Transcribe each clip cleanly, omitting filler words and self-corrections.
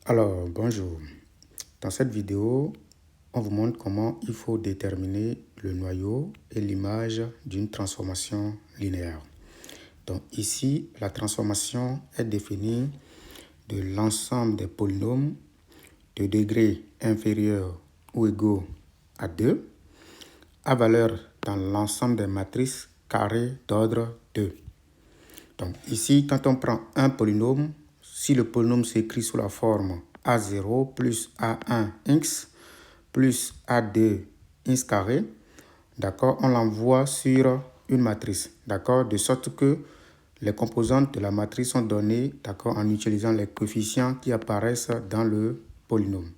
Alors, bonjour. Dans cette vidéo, on vous montre comment il faut déterminer le noyau et l'image d'une transformation linéaire. Donc ici, la transformation est définie de l'ensemble des polynômes de degré inférieur ou égaux à 2 à valeur dans l'ensemble des matrices carrées d'ordre 2. Donc ici, quand on prend un polynôme, si le polynôme s'écrit sous la forme A0 plus A1x plus A2 x carré, d'accord, on l'envoie sur une matrice, d'accord, de sorte que les composantes de la matrice sont données, d'accord, en utilisant les coefficients qui apparaissent dans le polynôme.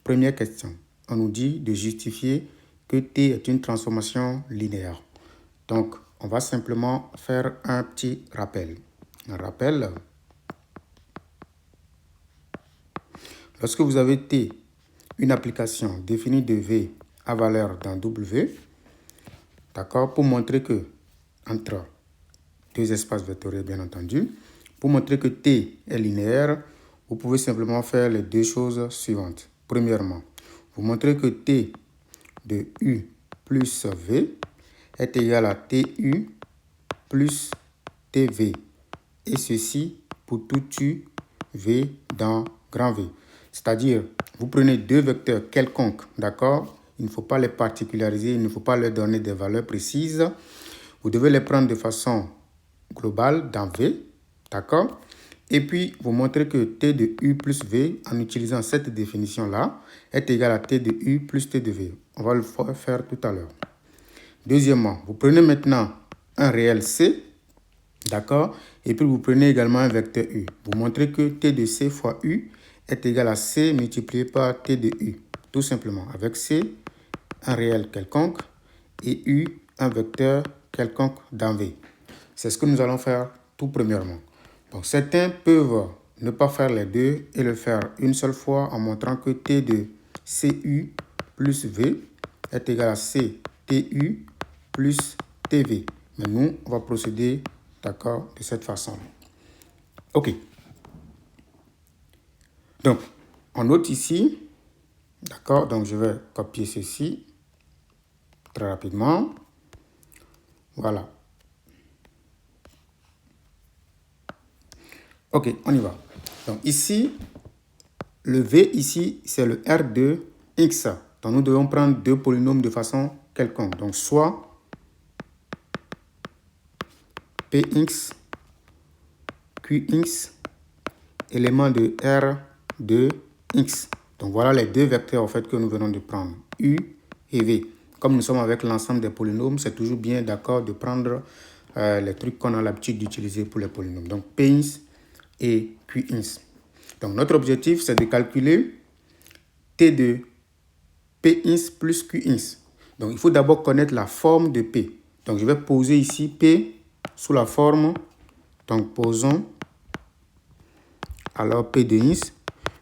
Première question, on nous dit de justifier que T est une transformation linéaire. Donc, on va simplement faire un petit rappel. Un rappel, lorsque vous avez T, une application définie de V à valeur dans W, d'accord, pour montrer que, entre deux espaces vectoriels bien entendu, pour montrer que T est linéaire, vous pouvez simplement faire les deux choses suivantes. Premièrement, vous montrez que T de U plus V est égal à TU plus TV. Et ceci pour tout U, V dans grand V. C'est-à-dire, vous prenez deux vecteurs quelconques, d'accord? Il ne faut pas les particulariser, il ne faut pas leur donner des valeurs précises. Vous devez les prendre de façon globale dans V, d'accord? Et puis, vous montrez que T de U plus V, en utilisant cette définition-là, est égal à T de U plus T de V. On va le faire tout à l'heure. Deuxièmement, vous prenez maintenant un réel C, d'accord? Et puis, vous prenez également un vecteur U. Vous montrez que T de C fois U est égal à C multiplié par T de U. Tout simplement, avec C, un réel quelconque, et U, un vecteur quelconque dans V. C'est ce que nous allons faire tout premièrement. Donc, certains peuvent ne pas faire les deux et le faire une seule fois en montrant que T de CU plus V est égal à C TU plus TV. Mais nous, on va procéder, d'accord, de cette façon. OK. Donc, on note ici, d'accord, donc je vais copier ceci très rapidement. Voilà. OK, on y va. Donc ici, le V ici, c'est le R de X. Donc nous devons prendre deux polynômes de façon quelconque. Donc soit Px, Qx, élément de R de X. Donc voilà les deux vecteurs en fait que nous venons de prendre, U et V. Comme nous sommes avec l'ensemble des polynômes, c'est toujours bien d'accord de prendre les trucs qu'on a l'habitude d'utiliser pour les polynômes. Donc Px et Qx. Donc notre objectif, c'est de calculer T de Px plus Qx. Donc il faut d'abord connaître la forme de P. Donc je vais poser ici P sous la forme. Donc posons alors P de X.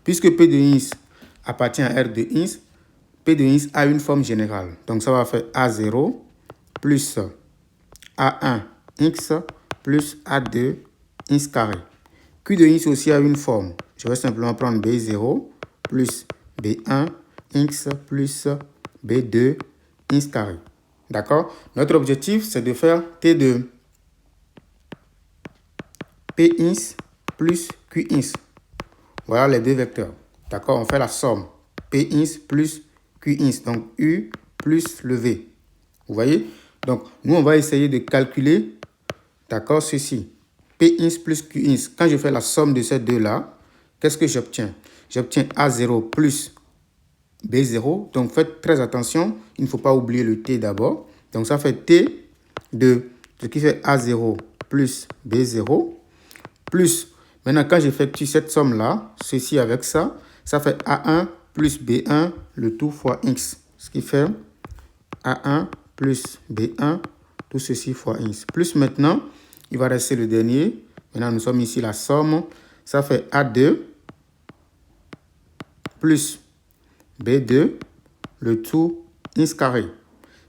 Puisque P de X appartient à R de X, P de X a une forme générale. Donc ça va faire A0 plus A1x plus A2 x carré. Q de X aussi a une forme. Je vais simplement prendre B0 plus B1 x plus B2 x carré. D'accord? Notre objectif, c'est de faire T de Px plus Qx. Voilà les deux vecteurs. D'accord? On fait la somme. Px plus Qx. Donc U plus le V. Vous voyez? Donc, nous, on va essayer de calculer, d'accord, ceci. Px plus Qx. Quand je fais la somme de ces deux-là, qu'est-ce que j'obtiens? J'obtiens A0 plus B0. Donc, faites très attention. Il ne faut pas oublier le T d'abord. Donc, ça fait T de ce qui fait A0 plus B0 plus, maintenant, quand j'effectue cette somme-là, ceci avec ça, ça fait A1 plus B1, le tout fois X. Ce qui fait A1 plus B1, tout ceci fois X. Plus maintenant, il va rester le dernier. Maintenant, nous sommes ici la somme. Ça fait A2 plus B2, le tout X carré.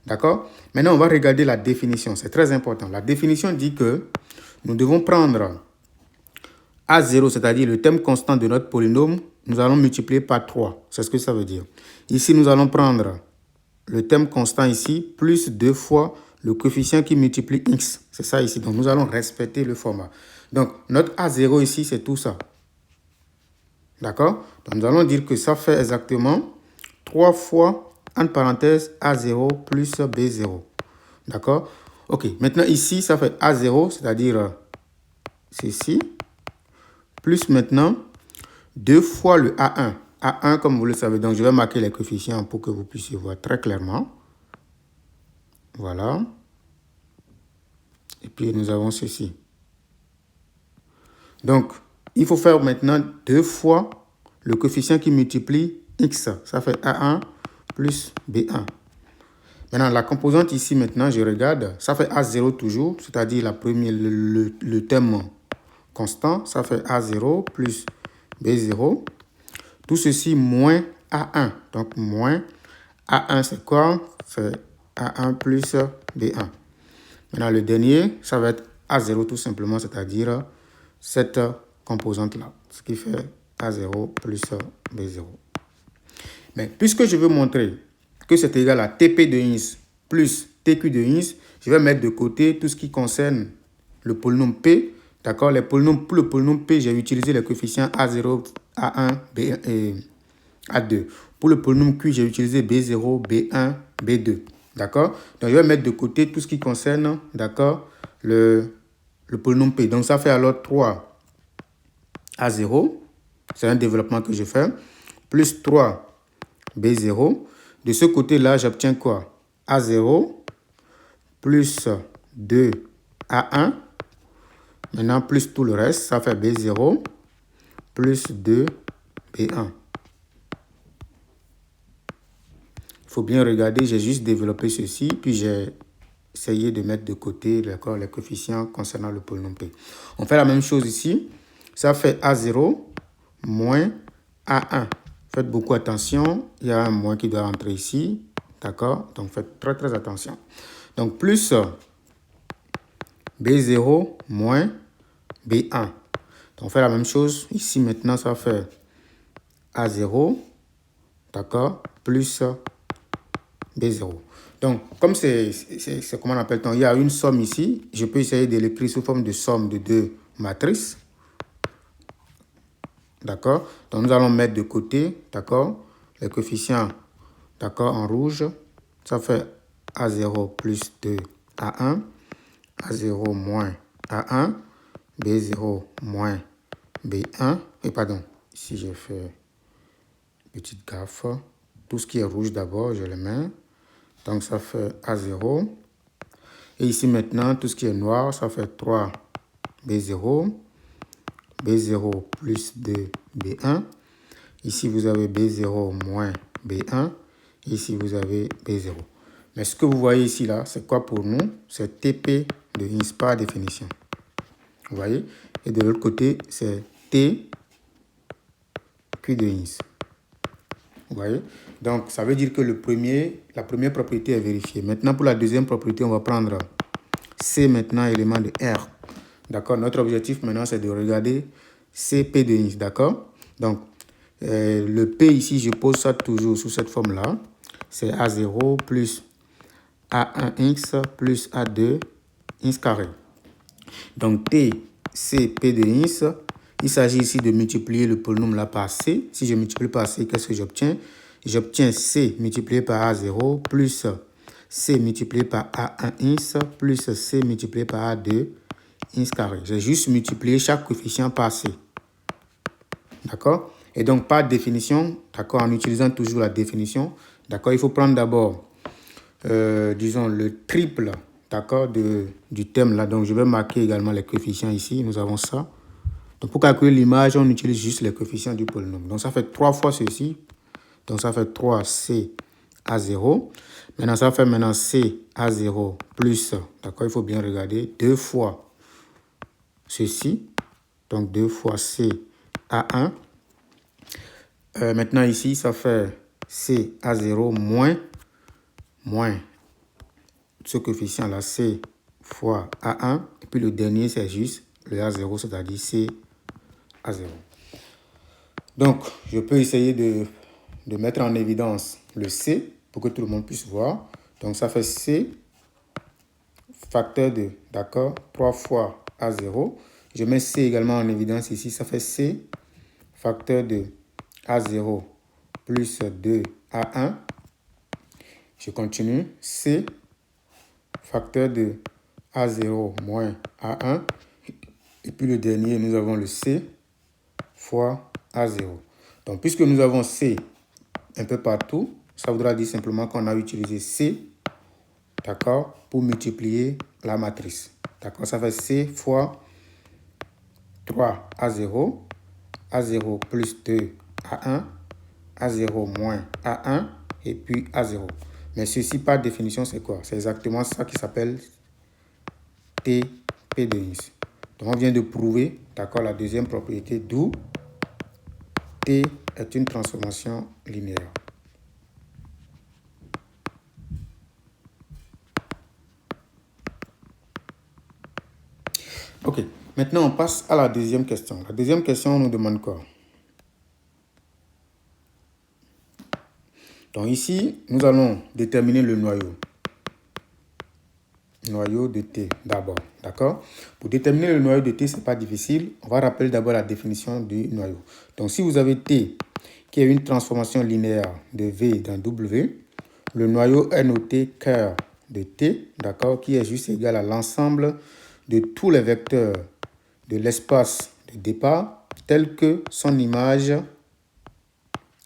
D'accord? Maintenant, on va regarder la définition. C'est très important. La définition dit que nous devons prendre A0, c'est-à-dire le terme constant de notre polynôme, nous allons multiplier par 3. C'est ce que ça veut dire. Ici, nous allons prendre le terme constant ici, plus 2 fois le coefficient qui multiplie x. C'est ça ici. Donc, nous allons respecter le format. Donc, notre A0 ici, c'est tout ça. D'accord? Donc, nous allons dire que ça fait exactement 3 fois, entre parenthèses, A0 plus B0. D'accord? OK. Maintenant, ici, ça fait A0, c'est-à-dire ceci, plus maintenant 2 fois le A1. A1, comme vous le savez. Donc, je vais marquer les coefficients pour que vous puissiez voir très clairement. Voilà. Et puis, nous avons ceci. Donc, il faut faire maintenant 2 fois le coefficient qui multiplie x. Ça fait A1 plus B1. Maintenant, la composante ici, maintenant, je regarde. Ça fait A0 toujours, c'est-à-dire la première, le terme constant. Ça fait A0 plus B0. Tout ceci moins A1. Donc, moins A1, c'est quoi? C'est A1 plus B1. Maintenant, le dernier, ça va être A0 tout simplement, c'est-à-dire cette composante-là. Ce qui fait A0 plus B0. Mais puisque je veux montrer que c'est égal à TP de ins plus TQ de ins, je vais mettre de côté tout ce qui concerne le polynôme P. D'accord? Pour le polynôme P, j'ai utilisé les coefficients A0, A1, B1 et A2. Pour le polynôme Q, j'ai utilisé B0, B1, B2. D'accord? Donc, je vais mettre de côté tout ce qui concerne, d'accord, le polynôme P. Donc, ça fait alors 3 A0. C'est un développement que je fais. Plus 3 B0. De ce côté-là, j'obtiens quoi? A0 plus 2 A1. Maintenant, plus tout le reste, ça fait B0 plus 2 B1. Il faut bien regarder, j'ai juste développé ceci, puis j'ai essayé de mettre de côté les coefficients concernant le polynôme P. On fait la même chose ici. Ça fait A0 moins A1. Faites beaucoup attention, il y a un moins qui doit entrer ici. D'accord? Donc, faites très, très attention. Donc, plus B0 moins B1. Donc, on fait la même chose. Ici, maintenant, ça fait A0, d'accord, plus B0. Donc, comme c'est comment on appelle, il y a une somme ici. Je peux essayer de l'écrire sous forme de somme de deux matrices. D'accord? Donc, nous allons mettre de côté, d'accord, les coefficients, d'accord, en rouge. Ça fait A0 plus 2 A1, A0 moins A1, B0 moins B1. Et pardon, ici j'ai fait une petite gaffe. Tout ce qui est rouge d'abord, je le mets. Donc, ça fait A0. Et ici maintenant, tout ce qui est noir, ça fait 3 B0. B0 plus 2 B1. Ici, vous avez B0 moins B1. Ici, vous avez B0. Mais ce que vous voyez ici, là, c'est quoi pour nous? C'est TP de ins par définition. Vous voyez? Et de l'autre côté, c'est TQ de ins. Vous voyez? Donc, ça veut dire que la première propriété est vérifiée. Maintenant, pour la deuxième propriété, on va prendre C maintenant, élément de R. D'accord? Notre objectif maintenant, c'est de regarder CP de ins. D'accord? Donc, le P ici, je pose ça toujours sous cette forme-là. C'est A0 plus A1x plus A2 ins carré. Donc, T, C, P de ins. Il s'agit ici de multiplier le polynôme là par C. Si je multiplie par C, qu'est-ce que j'obtiens? J'obtiens C multiplié par A0 plus C multiplié par A1 ins plus C multiplié par A2 ins carré. J'ai juste multiplié chaque coefficient par C. D'accord? Et donc, par définition, d'accord, en utilisant toujours la définition, d'accord, il faut prendre d'abord, disons, le triple, d'accord, du terme là. Donc, je vais marquer également les coefficients ici. Nous avons ça. Donc, pour calculer l'image, on utilise juste les coefficients du polynôme. Donc, ça fait 3 fois ceci. Donc, ça fait 3C A0. Maintenant, ça fait maintenant C A0 plus, d'accord, il faut bien regarder, 2 fois ceci. Donc, 2 fois C A1. Maintenant, ici, ça fait C A0 moins ce coefficient-là, C fois A1. Et puis, le dernier, c'est juste le A0, c'est-à-dire C A0. Donc, je peux essayer de mettre en évidence le C pour que tout le monde puisse voir. Donc, ça fait C facteur de, d'accord, 3 fois A0. Je mets C également en évidence ici. Ça fait C facteur de A0 plus 2A1. Je continue. C facteur de A0 moins A1. Et puis le dernier, nous avons le C fois A0. Donc, puisque nous avons C un peu partout, ça voudra dire simplement qu'on a utilisé C, d'accord, pour multiplier la matrice. D'accord, ça fait C fois 3 A0, A0 plus 2 A1, A0 moins A1, et puis A0. Mais ceci, par définition, c'est quoi? C'est exactement ça qui s'appelle TP de Hins. Donc, on vient de prouver, d'accord, la deuxième propriété, d'où T est une transformation linéaire. Ok, maintenant on passe à la deuxième question. La deuxième question, on nous demande quoi? Donc ici, nous allons déterminer le noyau. Noyau de T d'abord, d'accord? Pour déterminer le noyau de T, ce n'est pas difficile. On va rappeler d'abord la définition du noyau. Donc si vous avez T qui est une transformation linéaire de V dans W, le noyau est noté cœur de T, d'accord, qui est juste égal à l'ensemble de tous les vecteurs de l'espace de départ tel que son image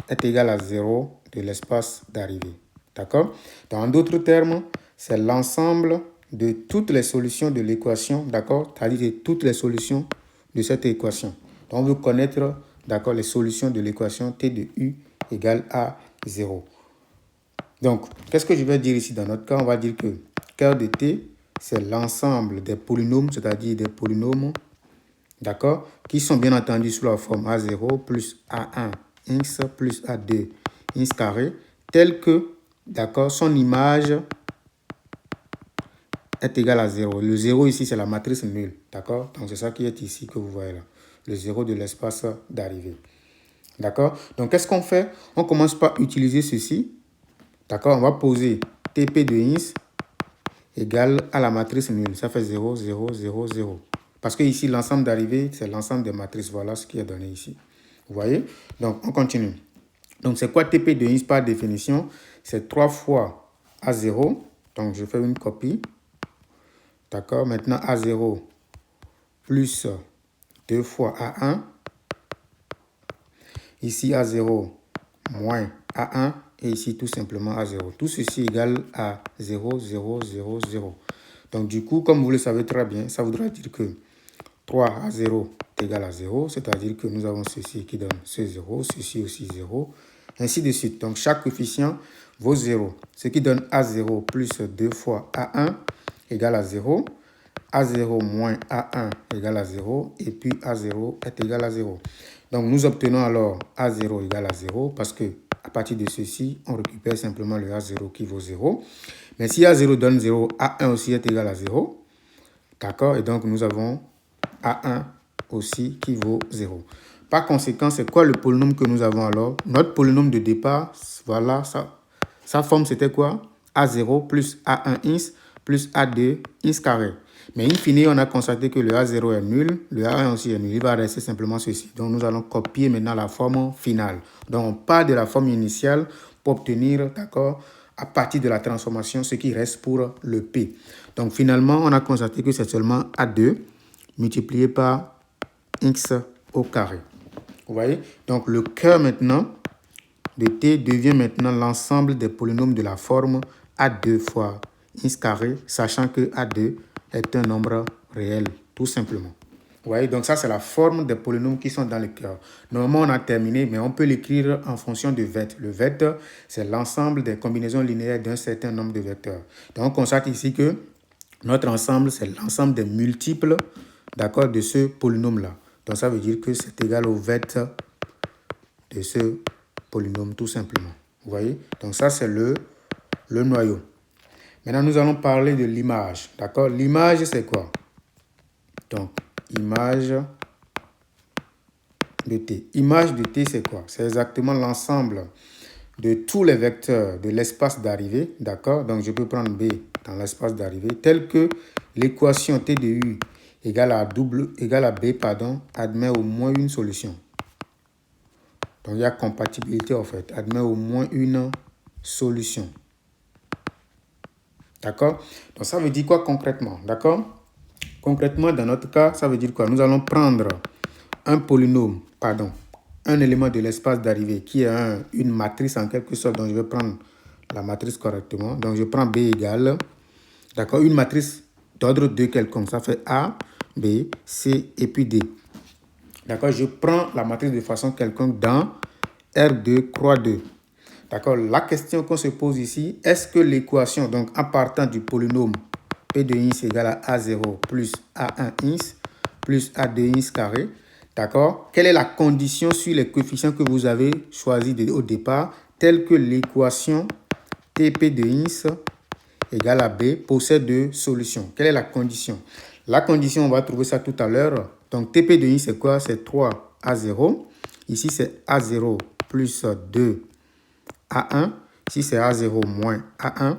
est égale à 0 de l'espace d'arrivée. D'accord? En d'autres termes, c'est l'ensemble de toutes les solutions de l'équation, d'accord? C'est-à-dire de toutes les solutions de cette équation. Donc, on veut connaître, d'accord, les solutions de l'équation T de U égale à 0. Donc, qu'est-ce que je vais dire ici dans notre cas? On va dire que cœur de T, c'est l'ensemble des polynômes, c'est-à-dire des polynômes, d'accord, qui sont bien entendu sous la forme A0 plus A1 x plus A2 x carré, tel que, d'accord, son image est égale à 0. Le 0 ici, c'est la matrice nulle, d'accord? Donc, c'est ça qui est ici que vous voyez là, le 0 de l'espace d'arrivée. D'accord? Donc, qu'est-ce qu'on fait? On commence par utiliser ceci. D'accord? On va poser TP de Hins égale à la matrice nulle. Ça fait 0, 0, 0, 0. Parce que ici, l'ensemble d'arrivée, c'est l'ensemble des matrices. Voilà ce qui est donné ici. Vous voyez? Donc, on continue. Donc, c'est quoi TP de Hins par définition? C'est 3 fois A0. Donc, je fais une copie. D'accord? Maintenant, A0 plus 2 fois A1. Ici, A0 moins A1. Et ici, tout simplement A0. Tout ceci égale à 0, 0, 0, 0. Donc, du coup, comme vous le savez très bien, ça voudra dire que 3 à 0 est égal à 0. C'est-à-dire que nous avons ceci qui donne ce 0, ceci aussi 0, ainsi de suite. Donc, chaque coefficient vaut 0. Ce qui donne A0 plus 2 fois A1 égale à 0. A0 moins A1 égale à 0. Et puis, A0 est égal à 0. Donc, nous obtenons alors A0 égale à 0 parce que à partir de ceci, on récupère simplement le A0 qui vaut 0. Mais si A0 donne 0, A1 aussi est égal à 0. D'accord? Et donc, nous avons A1 aussi qui vaut 0. Par conséquent, c'est quoi le polynôme que nous avons alors? Notre polynôme de départ, voilà, sa forme c'était quoi? A0 plus A1x plus A2 x carré. Mais in fine, on a constaté que le A0 est nul, le A1 aussi est nul. Il va rester simplement ceci. Donc, nous allons copier maintenant la forme finale. Donc, on part de la forme initiale pour obtenir, d'accord, à partir de la transformation, ce qui reste pour le P. Donc, finalement, on a constaté que c'est seulement A2 multiplié par x au carré. Vous voyez? Donc, le cœur maintenant de T devient maintenant l'ensemble des polynômes de la forme A2 fois x carré, sachant que A2 est un nombre réel, tout simplement. Vous voyez, donc ça, c'est la forme des polynômes qui sont dans le cœur. Normalement, on a terminé, mais on peut l'écrire en fonction de vecteurs. Le vecteur, c'est l'ensemble des combinaisons linéaires d'un certain nombre de vecteurs. Donc, on constate ici que notre ensemble, c'est l'ensemble des multiples, d'accord, de ce polynôme-là. Donc, ça veut dire que c'est égal au vecteur de ce polynôme, tout simplement. Vous voyez? Donc, ça, c'est le noyau. Maintenant, nous allons parler de l'image. D'accord? L'image, c'est quoi? Donc, image de T. Image de T, c'est quoi? C'est exactement l'ensemble de tous les vecteurs de l'espace d'arrivée, d'accord? Donc, je peux prendre B dans l'espace d'arrivée, tel que l'équation T de U égale à B, admet au moins une solution. Donc, il y a compatibilité, en fait, admet au moins une solution. D'accord? Donc, ça veut dire quoi concrètement? D'accord? Concrètement, dans notre cas, ça veut dire quoi? Nous allons prendre un polynôme, un élément de l'espace d'arrivée qui est une matrice en quelque sorte. Donc, je vais prendre la matrice correctement. Donc, je prends B égale, d'accord, une matrice d'ordre 2 quelconque. Ça fait A, B, C et puis D. D'accord, je prends la matrice de façon quelconque dans R2, croix 2. D'accord, la question qu'on se pose ici, est-ce que l'équation, donc en partant du polynôme P de ins égale à A0 plus A1 ins plus A2 ins carré, d'accord, quelle est la condition sur les coefficients que vous avez choisis au départ, telle que l'équation TP de ins égale à B possède deux solutions? Quelle est la condition? La condition, on va trouver ça tout à l'heure. Donc, TP de ins, c'est quoi? C'est 3A0. Ici, c'est A0 plus 2 A1, ici c'est A0 moins A1,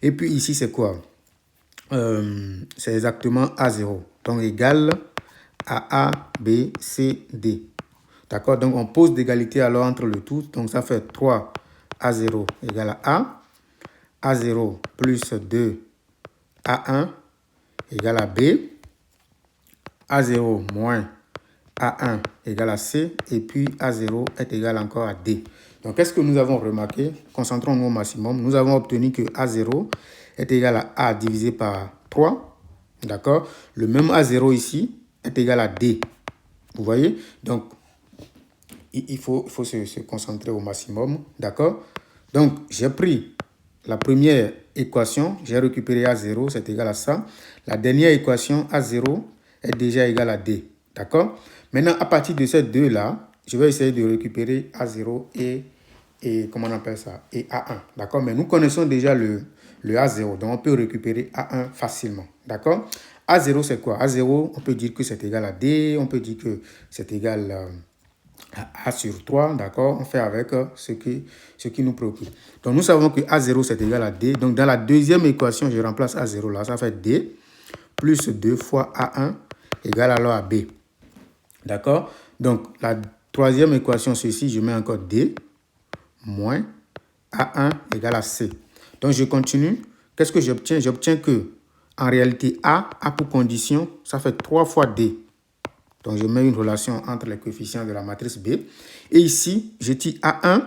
et puis ici c'est quoi? C'est exactement A0, donc égal à A, B, C, D. D'accord, donc on pose d'égalité alors entre le tout, donc ça fait 3 A0 égale à A, A0 plus 2 A1 égale à B, A0 moins A1 égale à C, et puis A0 est égal encore à D. Donc, qu'est-ce que nous avons remarqué? Concentrons-nous au maximum. Nous avons obtenu que A0 est égal à A divisé par 3. D'accord? Le même A0 ici est égal à D. Vous voyez? Donc, il faut se concentrer au maximum. D'accord? Donc, j'ai pris la première équation. J'ai récupéré A0, c'est égal à ça. La dernière équation, A0, est déjà égal à D. D'accord? Maintenant, à partir de ces deux-là, je vais essayer de récupérer A0 et comment on appelle ça? Et A1. D'accord? Mais nous connaissons déjà le A0. Donc, on peut récupérer A1 facilement. D'accord? A0, c'est quoi? A0, on peut dire que c'est égal à D. On peut dire que c'est égal à A sur 3. D'accord? On fait avec ce qui nous préoccupe. Donc, nous savons que A0, c'est égal à D. Donc, dans la deuxième équation, je remplace A0 là. Ça fait D plus 2 fois A1 égale alors à B. D'accord? Donc, la troisième équation, ceci, je mets encore D moins A1 égale à C. Donc, je continue. Qu'est-ce que j'obtiens? J'obtiens que, en réalité, A pour condition, ça fait 3 fois D. Donc, je mets une relation entre les coefficients de la matrice B. Et ici, je tire A1,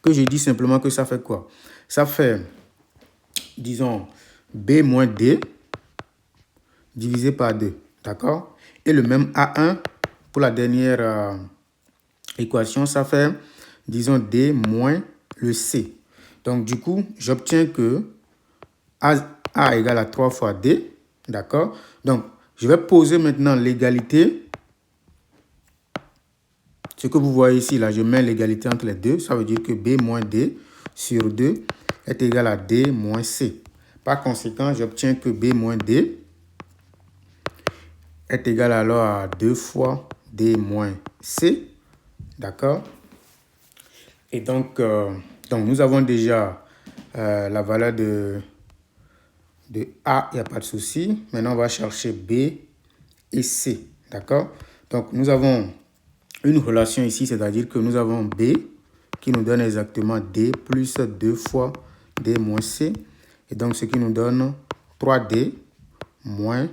que je dis simplement que ça fait quoi? Ça fait, disons, B moins D divisé par 2. D'accord? Et le même A1 pour la dernière équation, ça fait, disons, D moins le C. Donc, du coup, j'obtiens que A égale à 3 fois D. D'accord? Donc, je vais poser maintenant l'égalité. Ce que vous voyez ici, là, je mets l'égalité entre les deux. Ça veut dire que B moins D sur 2 est égal à D moins C. Par conséquent, j'obtiens que B moins D est égal alors à 2 fois D moins C. D'accord? Et donc, nous avons déjà la valeur de A, il n'y a pas de souci. Maintenant, on va chercher B et C. D'accord? Donc, nous avons une relation ici, c'est-à-dire que nous avons B qui nous donne exactement D plus 2 fois D moins C. Et donc, ce qui nous donne 3D moins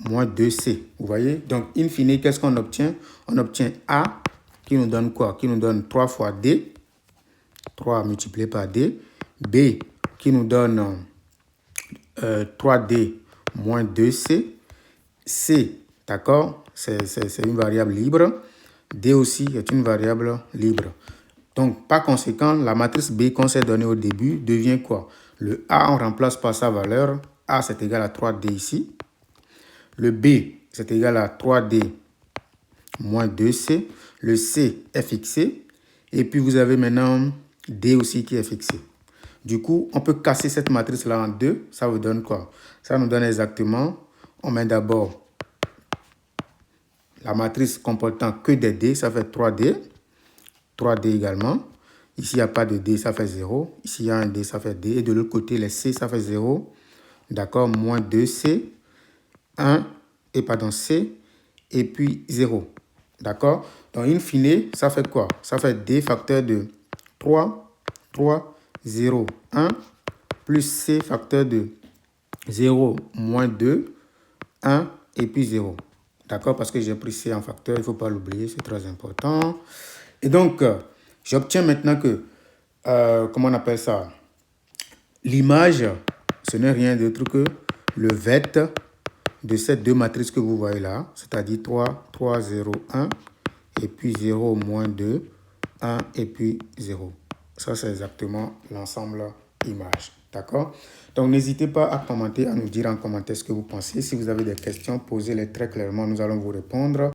2C. Vous voyez? Donc, in fine, qu'est-ce qu'on obtient? On obtient A qui nous donne quoi? Qui nous donne 3 fois D. 3 multiplié par D. B qui nous donne 3D moins 2C. C, d'accord? C'est une variable libre. D aussi est une variable libre. Donc, par conséquent, la matrice B qu'on s'est donnée au début devient quoi? Le A, on remplace par sa valeur. A, c'est égal à 3D ici. Le B, c'est égal à 3D moins 2C. Le C est fixé. Et puis, vous avez maintenant D aussi qui est fixé. Du coup, on peut casser cette matrice-là en deux. Ça vous donne quoi? Ça nous donne exactement, on met d'abord la matrice comportant que des D, ça fait 3D. 3D également. Ici, il n'y a pas de D, ça fait 0. Ici, il y a un D, ça fait D. Et de l'autre côté, les C, ça fait 0. D'accord, moins 2C, 1, et pardon, C, et puis 0. D'accord? Donc, in fine, ça fait quoi? Ça fait D facteur de 3, 3, 0, 1, plus C facteur de 0, moins 2, 1, et puis 0. D'accord? Parce que j'ai pris C en facteur, il ne faut pas l'oublier, c'est très important. Et donc, j'obtiens maintenant que, comment on appelle ça? L'image, ce n'est rien d'autre que le vecteur de ces deux matrices que vous voyez là, c'est-à-dire 3, 3, 0, 1, et puis 0, moins 2, 1, et puis 0. Ça, c'est exactement l'ensemble image. D'accord? Donc, n'hésitez pas à commenter, à nous dire en commentaire ce que vous pensez. Si vous avez des questions, posez-les très clairement. Nous allons vous répondre.